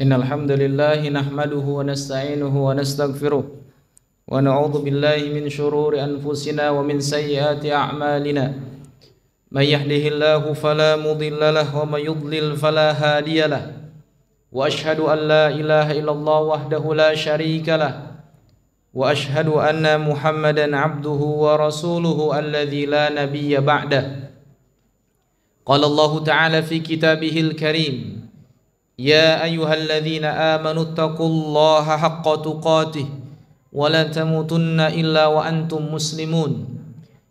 Innal hamdalillah nahmaduhu wa nasta'inuhu wa nastaghfiruh wa na'udzu billahi min shururi anfusina wa min sayyiati a'malina. May yahdihillahu fala mudilla lahu wa may yudlil fala hadiya lahu. Wa ashhadu an la ilaha illallah wahdahu la syarika lahu wa ashhadu anna Muhammadan 'abduhu wa rasuluhu alladzi la nabiyya ba'dahu. Qala Allah ta'ala fi kitabihil karim: Ya ayyuhalladzina amanu taqullaha haqqa tuqatih wa la tamutunna illa wa antum muslimun.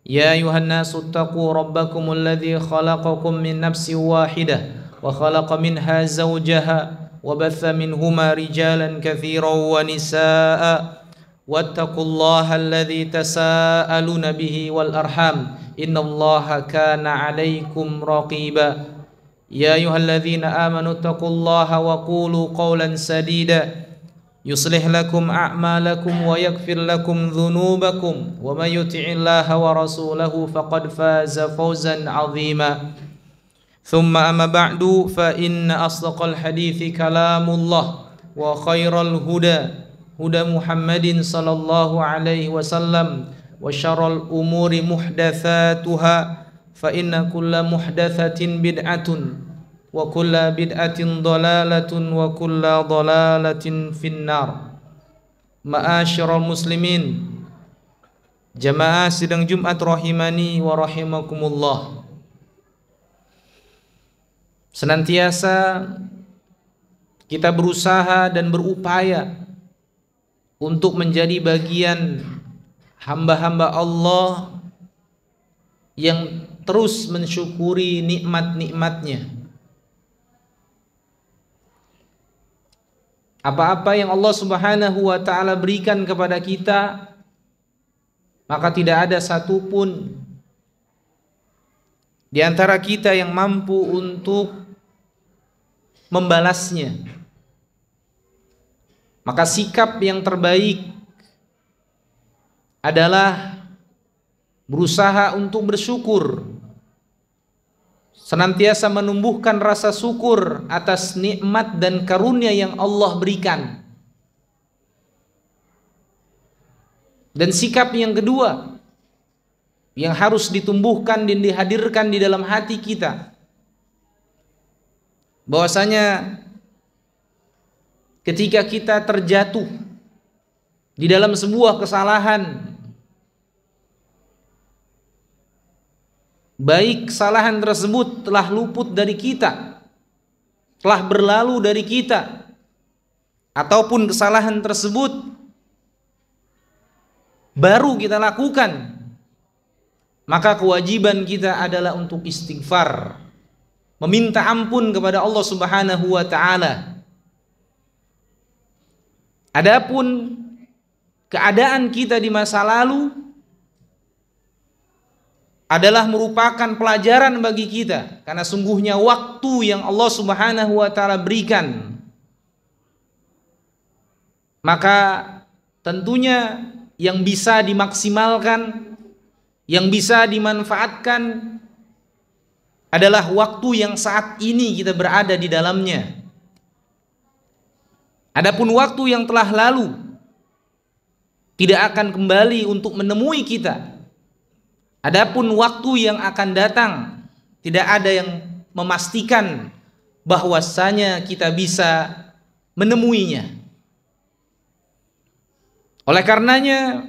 Ya ayyuhan nasu taqu rabbakumul ladzi khalaqakum min nafsin wahidah wa khalaqa minha zawjaha wa batha minhuma rijalan katsiran wa nisaa'a wattaqullaha alladzi tasaaluna bihi wal arham innallaha kana 'alaikum raqiba. Ya ayyuhalladzina amanu taqullaha wa qulu qawlan sadida yuslih lakum a'malakum wa yaghfir lakum dhunubakum wa may yuti'illaha wa rasulahu faqad faza fawzan 'azima. Thumma amma ba'du fa inna asdaqal hadithi kalamullah wa khairal huda huda Muhammadin sallallahu alaihi wasallam wa syarrul umuri muhdatsatuha fa inna kulla muhdatsatin bid'atun wa kulla bid'atin dhalalatun wa kulla dhalalatin finnar. Ma'asyiral muslimin, jamaah sidang Jumat rahimani wa rahimakumullah. Senantiasa kita berusaha dan berupaya untuk menjadi bagian hamba-hamba Allah yang terus mensyukuri nikmat-nikmatnya. Apa-apa yang Allah Subhanahu wa ta'ala berikan kepada kita, maka tidak ada satupun di antara kita yang mampu untuk membalasnya. Maka sikap yang terbaik adalah berusaha untuk bersyukur, senantiasa menumbuhkan rasa syukur atas nikmat dan karunia yang Allah berikan. Dan sikap yang kedua yang harus ditumbuhkan dan dihadirkan di dalam hati kita, bahwasanya ketika kita terjatuh di dalam sebuah kesalahan, baik kesalahan tersebut telah luput dari kita, telah berlalu dari kita, ataupun kesalahan tersebut baru kita lakukan, maka kewajiban kita adalah untuk istighfar, meminta ampun kepada Allah Subhanahu wa ta'ala. Adapun keadaan kita di masa lalu adalah merupakan pelajaran bagi kita, karena sungguhnya waktu yang Allah Subhanahu wa ta'ala berikan, maka tentunya yang bisa dimaksimalkan, yang bisa dimanfaatkan adalah waktu yang saat ini kita berada di dalamnya. Adapun waktu yang telah lalu tidak akan kembali untuk menemui kita. Adapun waktu yang akan datang, tidak ada yang memastikan bahwasanya kita bisa menemuinya. Oleh karenanya,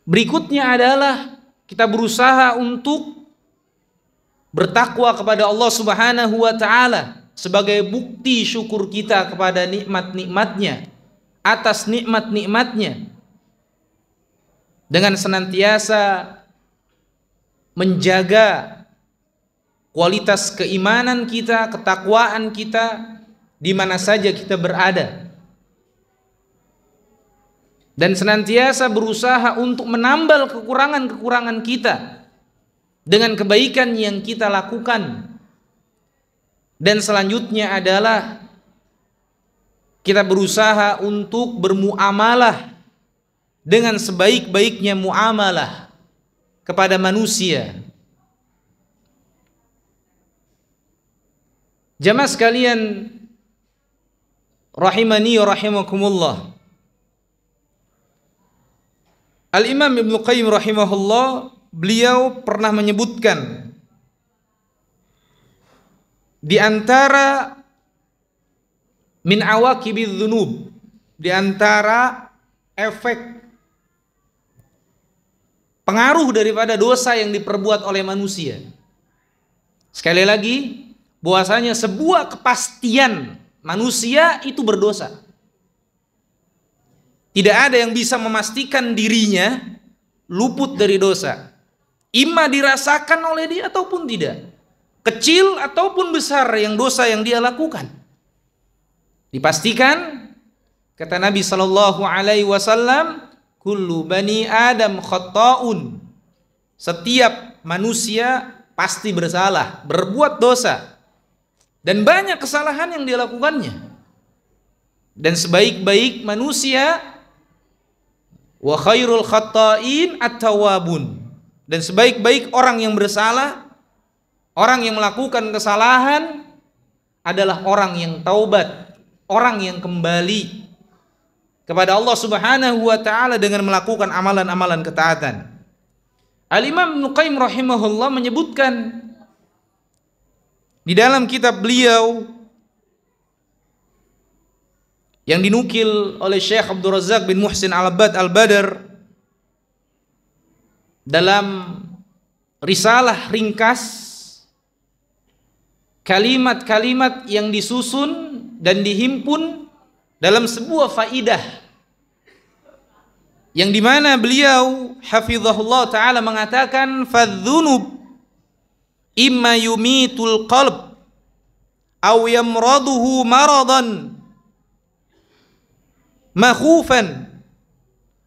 berikutnya adalah kita berusaha untuk bertakwa kepada Allah Subhanahu wa ta'ala sebagai bukti syukur kita kepada nikmat-nikmatnya, atas nikmat-nikmatnya, dengan senantiasa menjaga kualitas keimanan kita, ketakwaan kita di mana saja kita berada, dan senantiasa berusaha untuk menambal kekurangan-kekurangan kita dengan kebaikan yang kita lakukan. Dan selanjutnya adalah kita berusaha untuk bermuamalah dengan sebaik-baiknya muamalah kepada manusia. Jamaah sekalian rahimani wa rahimakumullah. Al-Imam Ibnu Qayyim rahimahullah, beliau pernah menyebutkan di antara min awaqibidz dzunub, di antara efek pengaruh daripada dosa yang diperbuat oleh manusia. Sekali lagi, bahwasanya sebuah kepastian manusia itu berdosa. Tidak ada yang bisa memastikan dirinya luput dari dosa. Imma dirasakan oleh dia ataupun tidak. Kecil ataupun besar yang dosa yang dia lakukan. Dipastikan, kata Nabi SAW, kullu bani Adam khata'un. Setiap manusia pasti bersalah, berbuat dosa. Dan banyak kesalahan yang dilakukannya. Dan sebaik-baik manusia, wa khairul khata'in at-tawwabun. Dan sebaik-baik orang yang bersalah, orang yang melakukan kesalahan adalah orang yang taubat, orang yang kembali kepada Allah Subhanahu wa taala dengan melakukan amalan-amalan ketaatan. Al-Imam Ibnu Qayyim rahimahullah menyebutkan di dalam kitab beliau yang dinukil oleh Syekh Abdul Razak bin Muhsin Al-Abbad Al-Badr dalam risalah ringkas, kalimat-kalimat yang disusun dan dihimpun dalam sebuah faidah yang dimana beliau hafizahullah ta'ala mengatakan fadz-dzunub imma yumitul qalb aw yamraduhu maradan makhufan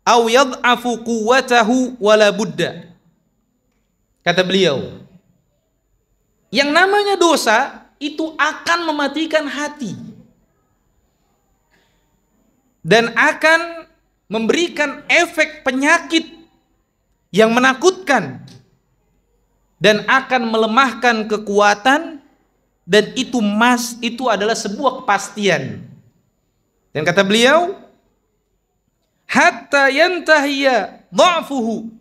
aw yad'afu quwwatahu wala budda. Kata beliau, yang namanya dosa itu akan mematikan hati dan akan memberikan efek penyakit yang menakutkan dan akan melemahkan kekuatan, dan itu adalah sebuah kepastian. Dan kata beliau, hatta yantahiya dha'fuhu,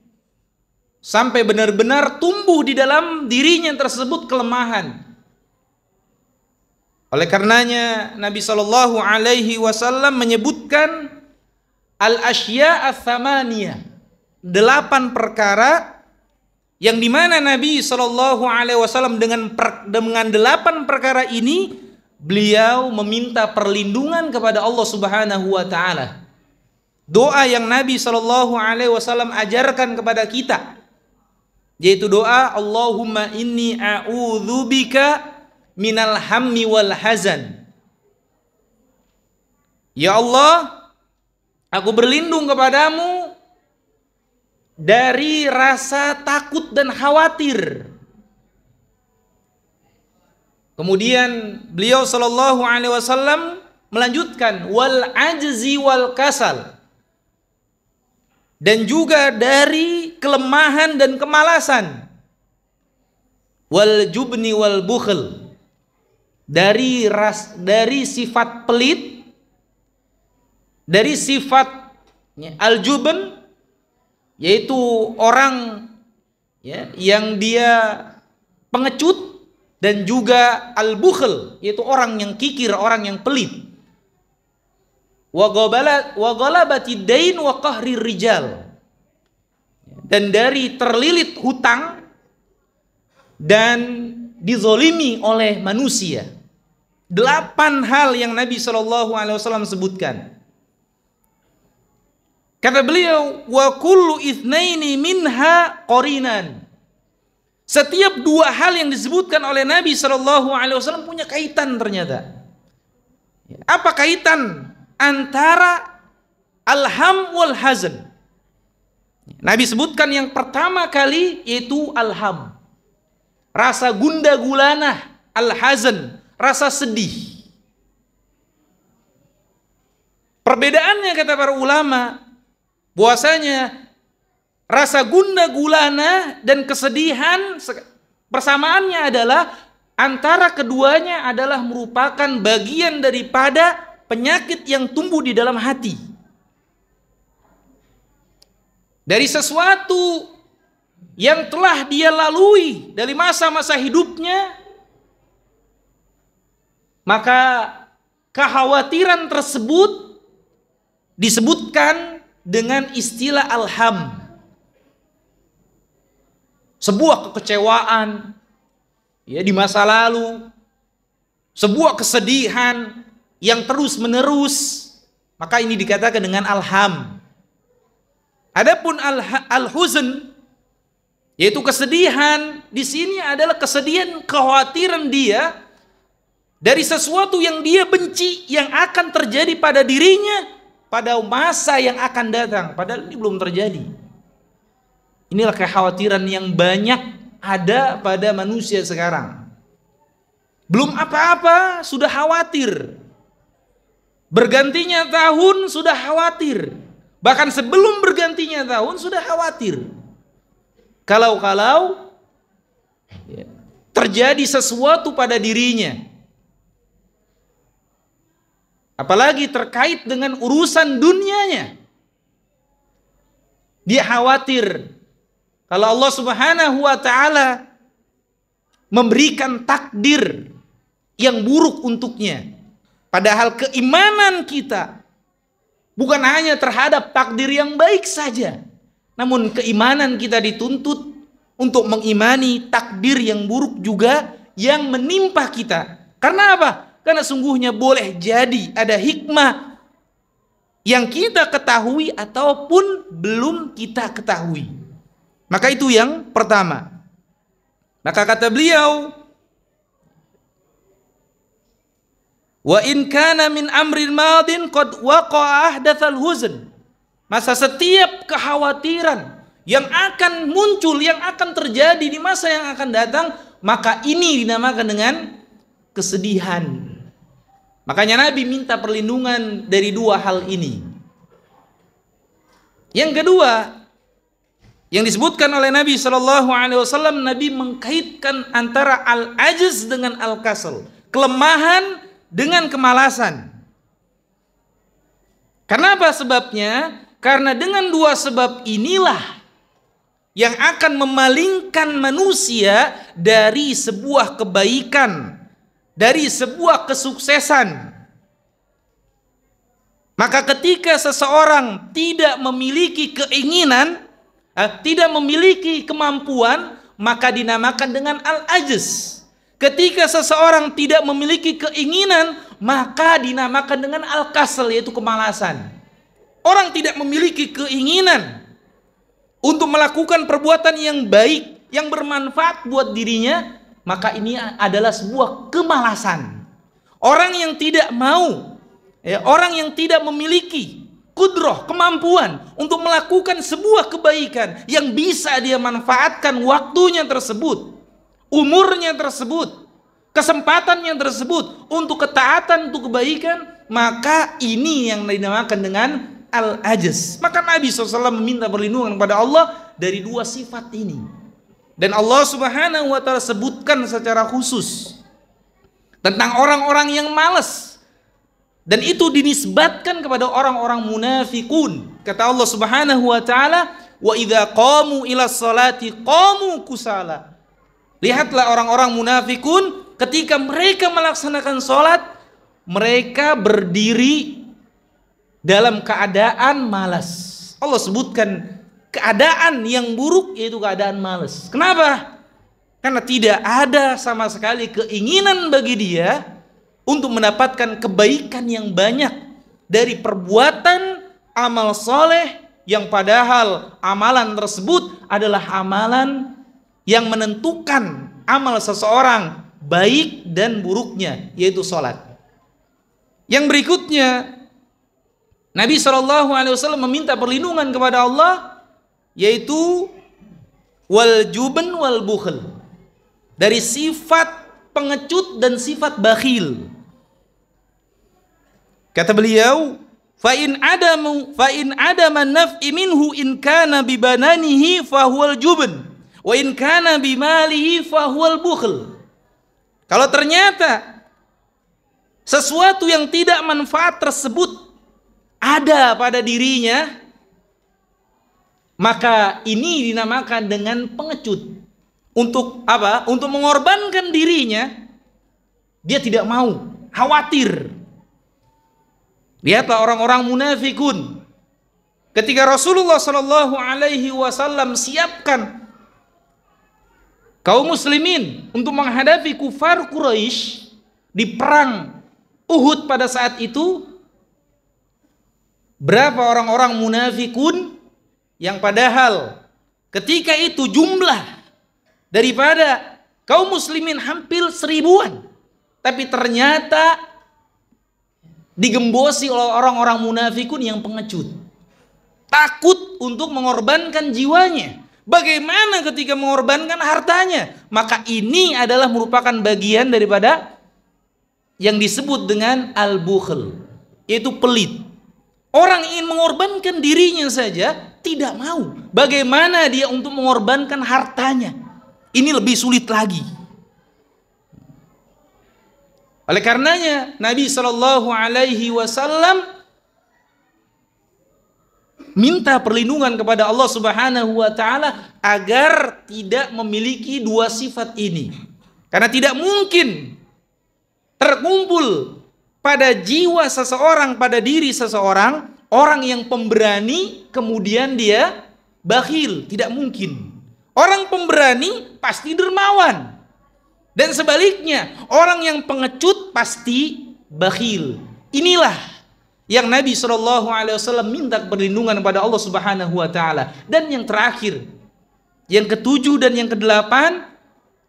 sampai benar-benar tumbuh di dalam dirinya tersebut kelemahan. Oleh karenanya Nabi SAW menyebutkan al-asya' ats-tsamaniyah, 8 perkara yang dimana Nabi SAW dengan 8 perkara ini beliau meminta perlindungan kepada Allah Subhanahu wa taala. Doa yang Nabi SAW ajarkan kepada kita, yaitu doa Allahumma inni a'udzubika minal hammi wal hazan. Ya Allah, aku berlindung kepadamu dari rasa takut dan khawatir. Kemudian beliau sallallahu alaihi wasallam melanjutkan wal ajzi wal kasal, dan juga dari kelemahan dan kemalasan, wal jubni wal bukhl, dari sifat pelit, dari sifat al-jubn, yaitu orang yang dia pengecut, dan juga al-bukhl, yaitu orang yang kikir, orang yang pelit, wa ghalabatid dain wa qahrir rijal, dan dari terlilit hutang dan dizolimi oleh manusia. 8 hal yang Nabi SAW sebutkan. Kata beliau, wa kullu itsnaini minha qarinan. Setiap 2 hal yang disebutkan oleh Nabi SAW punya kaitan ternyata. Apa kaitan antara alham wal hazan? Nabi sebutkan yang pertama kali yaitu alham, rasa gundah gulana, al-hazan, rasa sedih. Perbedaannya kata para ulama, bahwasanya rasa gundah gulana dan kesedihan persamaannya adalah antara keduanya adalah merupakan bagian daripada penyakit yang tumbuh di dalam hati. Dari sesuatu yang telah dia lalui dari masa-masa hidupnya, maka kekhawatiran tersebut disebutkan dengan istilah alham. Sebuah kekecewaan ya di masa lalu, sebuah kesedihan yang terus menerus, maka ini dikatakan dengan alham. Adapun al-huzn, yaitu kesedihan, di sini adalah kesedihan kekhawatiran dia dari sesuatu yang dia benci yang akan terjadi pada dirinya pada masa yang akan datang, padahal ini belum terjadi. Inilah kekhawatiran yang banyak ada pada manusia sekarang. Belum apa-apa sudah khawatir. Bergantinya tahun sudah khawatir. Bahkan sebelum bergantinya tahun sudah khawatir. Kalau terjadi sesuatu pada dirinya, apalagi terkait dengan urusan dunianya, dia khawatir kalau Allah Subhanahu wa ta'ala memberikan takdir yang buruk untuknya. Padahal keimanan kita bukan hanya terhadap takdir yang baik saja, namun keimanan kita dituntut untuk mengimani takdir yang buruk juga yang menimpa kita. Karena apa? Karena sungguhnya boleh jadi ada hikmah yang kita ketahui ataupun belum kita ketahui. Maka itu yang pertama. Maka kata beliau, wa in kana min amril madin qad waqa'a ahdatsal huzn. Masa setiap kekhawatiran yang akan muncul, yang akan terjadi di masa yang akan datang, maka ini dinamakan dengan kesedihan. Makanya Nabi minta perlindungan dari dua hal ini. Yang kedua, yang disebutkan oleh Nabi SAW, Nabi mengkaitkan antara al-ajz dengan al-kasal, kelemahan dengan kemalasan. Karena apa sebabnya? Karena dengan dua sebab inilah yang akan memalingkan manusia dari sebuah kebaikan, dari sebuah kesuksesan. Maka ketika seseorang tidak memiliki keinginan, tidak memiliki kemampuan, maka dinamakan dengan al-ajz. Ketika seseorang tidak memiliki keinginan, maka dinamakan dengan al-kasal, yaitu kemalasan. Orang tidak memiliki keinginan untuk melakukan perbuatan yang baik, yang bermanfaat buat dirinya, maka ini adalah sebuah kemalasan. Orang yang tidak mau, orang yang tidak memiliki kudrah, kemampuan untuk melakukan sebuah kebaikan yang bisa dia manfaatkan waktunya tersebut, umurnya tersebut, kesempatannya tersebut untuk ketaatan, untuk kebaikan, maka ini yang dinamakan dengan al-ajz. Maka Nabi SAW meminta perlindungan kepada Allah dari dua sifat ini. Dan Allah Subhanahu wa ta'ala sebutkan secara khusus tentang orang-orang yang malas. Dan itu dinisbatkan kepada orang-orang munafikun. Kata Allah Subhanahu wa ta'ala, wa idza qamu ila sholati qamu kusala. Lihatlah orang-orang munafikun ketika mereka melaksanakan sholat, mereka berdiri dalam keadaan malas. Allah sebutkan keadaan yang buruk, yaitu keadaan malas. Kenapa? Karena tidak ada sama sekali keinginan bagi dia untuk mendapatkan kebaikan yang banyak dari perbuatan amal soleh, yang padahal amalan tersebut adalah amalan yang menentukan amal seseorang baik dan buruknya, yaitu sholat. Yang berikutnya, Nabi SAW meminta perlindungan kepada Allah, yaitu wal jubn wal bukhl, dari sifat pengecut dan sifat bakhil. Kata beliau, fa in adama naf'i minhu in kana bi bananihi fa huwal jubn wa in kana bi malihi fa huwal bukhl. Kalau ternyata sesuatu yang tidak manfaat tersebut ada pada dirinya, maka ini dinamakan dengan pengecut. Untuk apa? Untuk mengorbankan dirinya, dia tidak mau, khawatir. Lihatlah orang-orang munafikun. Ketika Rasulullah Shallallahu Alaihi Wasallam siapkan kaum muslimin untuk menghadapi kufar Quraisy di perang Uhud pada saat itu, berapa orang-orang munafikun yang padahal ketika itu jumlah daripada kaum muslimin hampir 1000-an, tapi ternyata digembosi oleh orang-orang munafikun yang pengecut, takut untuk mengorbankan jiwanya. Bagaimana ketika mengorbankan hartanya? Maka ini adalah merupakan bagian daripada yang disebut dengan al-bukhl, yaitu pelit. Orang ingin mengorbankan dirinya saja tidak mau, bagaimana dia untuk mengorbankan hartanya? Ini lebih sulit lagi. Oleh karenanya Nabi Shallallahu Alaihi Wasallam minta perlindungan kepada Allah Subhanahu Wa Taala agar tidak memiliki dua sifat ini, karena tidak mungkin terkumpul pada jiwa seseorang, pada diri seseorang, orang yang pemberani kemudian dia bakhil. Tidak mungkin. Orang pemberani pasti dermawan, dan sebaliknya orang yang pengecut pasti bakhil. Inilah yang Nabi SAW minta perlindungan kepada Allah Subhanahu Wa Taala. Dan yang terakhir, yang ketujuh dan yang kedelapan,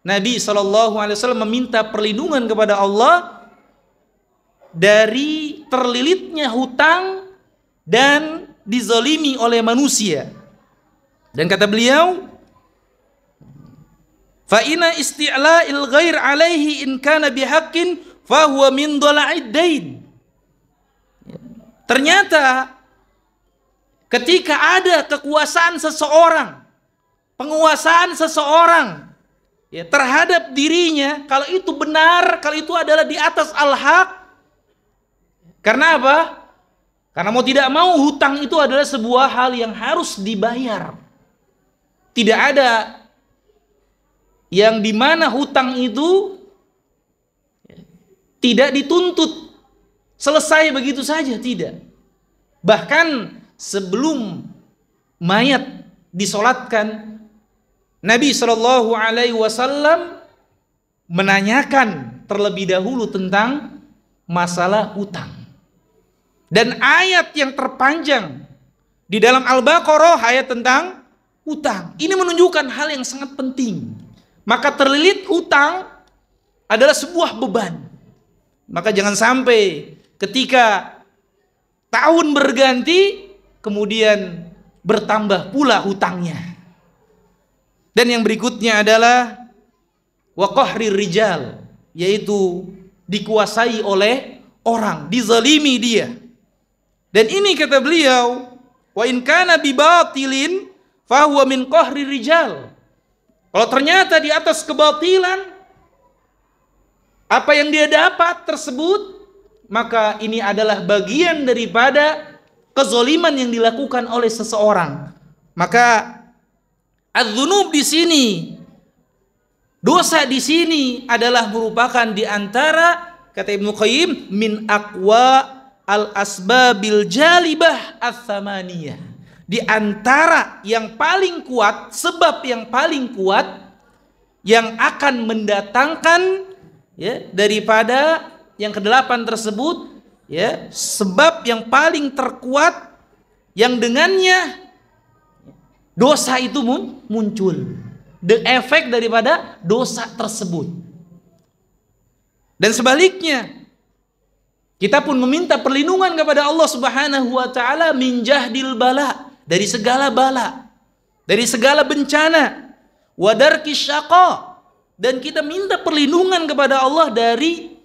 Nabi SAW meminta perlindungan kepada Allah dari terlilitnya hutang dan dizalimi oleh manusia. Dan kata beliau, fa inna isti'la'il ghair alaihi in kana bihaqqin fa huwa min dhala'id dain. Ternyata ketika ada kekuasaan seseorang, penguasaan seseorang ya terhadap dirinya, kalau itu benar, kalau itu adalah di atas al-haq, karena apa? Karena mau tidak mau hutang itu adalah sebuah hal yang harus dibayar. Tidak ada yang dimana hutang itu tidak dituntut selesai begitu saja, tidak. Bahkan sebelum mayat disolatkan, Nabi Shallallahu Alaihi Wasallam menanyakan terlebih dahulu tentang masalah hutang. Dan ayat yang terpanjang di dalam Al-Baqarah, ayat tentang hutang, ini menunjukkan hal yang sangat penting. Maka terlilit hutang adalah sebuah beban. Maka jangan sampai ketika tahun berganti kemudian bertambah pula hutangnya. Dan yang berikutnya adalah wa qahrir rijal, yaitu dikuasai oleh orang, dizalimi dia. Dan ini kata beliau, wa in kana bi batilin fa huwa min qahrir rijal. Kalau ternyata di atas kebatilan apa yang dia dapat tersebut, maka ini adalah bagian daripada kezaliman yang dilakukan oleh seseorang. Maka adz-dzunub di sini, dosa di sini adalah merupakan di antara, kata Ibnu Qayyim, min aqwa al-asbabil jalibah ats-tsamaniyah. Di antara yang paling kuat, sebab yang paling kuat yang akan mendatangkan ya daripada yang kedelapan tersebut, ya, sebab yang paling terkuat yang dengannya dosa itu muncul, the efek daripada dosa tersebut. Dan sebaliknya, kita pun meminta perlindungan kepada Allah Subhanahu wa taala min jahdil bala, dari segala bala, dari segala bencana, wa darkis syaqa, dan kita minta perlindungan kepada Allah dari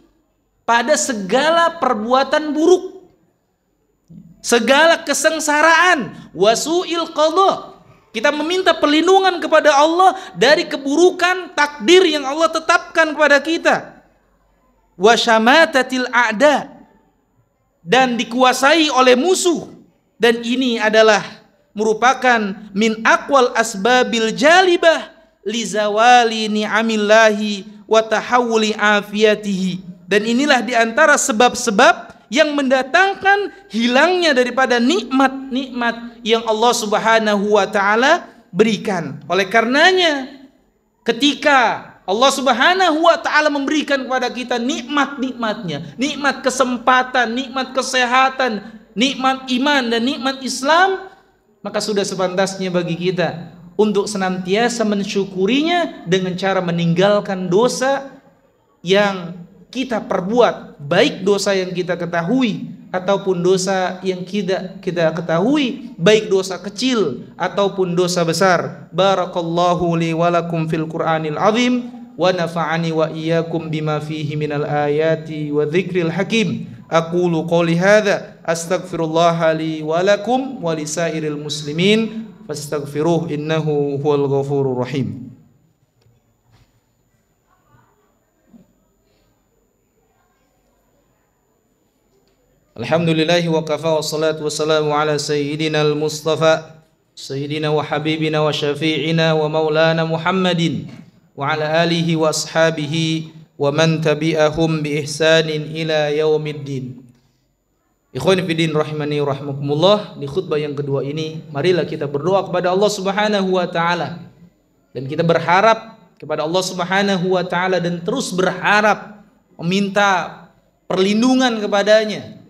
pada segala perbuatan buruk, segala kesengsaraan, wasu'il qadha. Kita meminta perlindungan kepada Allah dari keburukan takdir yang Allah tetapkan kepada kita. wa syamatatil a'da, dan dikuasai oleh musuh. Dan ini adalah merupakan min aqwal asbabil jalibah li zawali ni'amillahi wa tahawuli afiyatihi. Dan inilah diantara sebab-sebab yang mendatangkan hilangnya daripada nikmat-nikmat yang Allah Subhanahu wa ta'ala berikan. Oleh karenanya, ketika Allah Subhanahu wa ta'ala memberikan kepada kita nikmat-nikmatnya, nikmat kesempatan, nikmat kesehatan, nikmat iman dan nikmat Islam, maka sudah sepantasnya bagi kita untuk senantiasa mensyukurinya dengan cara meninggalkan dosa yang kita perbuat, baik dosa yang kita ketahui ataupun dosa yang kita ketahui, baik dosa kecil ataupun dosa besar. Barakallahu li wa lakum fil Qur'anil azim wa nafa'ani wa iyyakum bima fihi minal ayati wa dzikril hakim. Aqulu qouli hadza astaghfirullah li wa lakum wa lisairil muslimin fastaghfiruh innahu huwal ghafurur rahim. Alhamdulillahi wa kafa wa salatu wa salamu ala sayyidina al-mustafa sayyidina wa habibina wa syafi'ina wa maulana Muhammadin wa ala alihi wa ashabihi wa man tabi'ahum bi ihsanin ila yaumiddin. Ikhwani fiddin rahimani wa rahmakumullah, di khutbah yang kedua ini marilah kita berdoa kepada Allah Subhanahu wa ta'ala, dan kita berharap kepada Allah Subhanahu wa ta'ala dan terus berharap meminta perlindungan kepadanya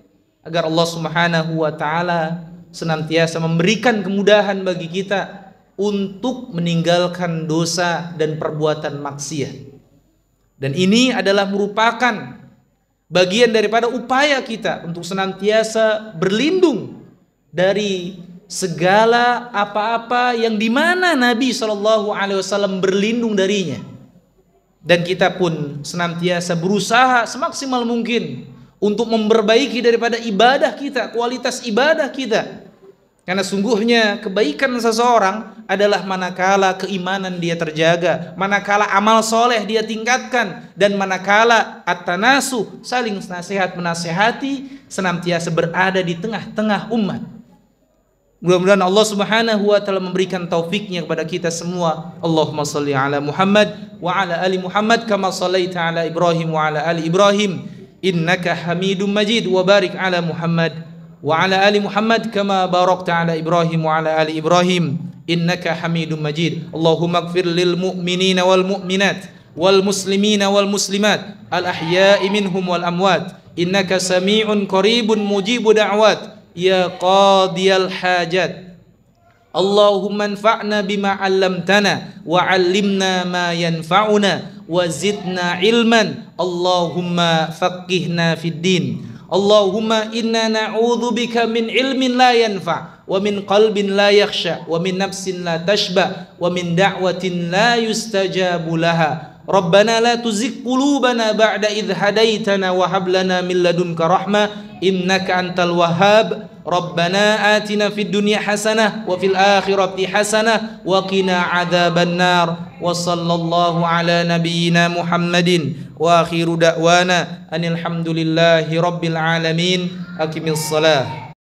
agar Allah Subhanahu wa ta'ala senantiasa memberikan kemudahan bagi kita untuk meninggalkan dosa dan perbuatan maksiat. Dan ini adalah merupakan bagian daripada upaya kita untuk senantiasa berlindung dari segala apa-apa yang dimana Nabi SAW berlindung darinya. Dan kita pun senantiasa berusaha semaksimal mungkin untuk memperbaiki daripada ibadah kita, kualitas ibadah kita. Karena sungguhnya kebaikan seseorang adalah manakala keimanan dia terjaga, manakala amal soleh dia tingkatkan, dan manakala at-tanasu, saling nasihat menasehati, senantiasa berada di tengah-tengah umat. Mudah-mudahan Allah Subhanahu wa ta'ala memberikan taufiknya kepada kita semua. Allahumma salli ala Muhammad wa ala ali Muhammad kama sallaita ala Ibrahim wa ala ali Ibrahim innaka Hamidum Majid, wa barik ala Muhammad wa ala ali Muhammad kama barakta ala Ibrahim wa ala ali Ibrahim innaka Hamidum Majid. Allahumma ighfir lil mu'minina wal mu'minat wal muslimina wal muslimat al ahya'i minhum wal amwat innaka sami'un qaribun mujibu da'wat ya qadiyal hajat. Allahumma anfa'na bima 'allamtana wa 'allimna ma yanfa'una wa zidna ilman. Allahumma faqihna fid din. Allahumma inna na'udzubika min ilmin la yanfa' wa min qalbin la yakhsha wa min nafsin la tashba wa min da'watin la yustajabu laha. Rabbana la tuzigh qulubana ba'da idh hadaitana wa hab lana min ladunka rahmah innaka antal wahhab. Rabbana atina fid dunya hasanah wa fil akhirati hasanah wa qina adzaban nar. Wa sallallahu ala nabiyyina Muhammadin wa akhiru da'wana anil hamdulillahi rabbil alamin. Aqimis salah.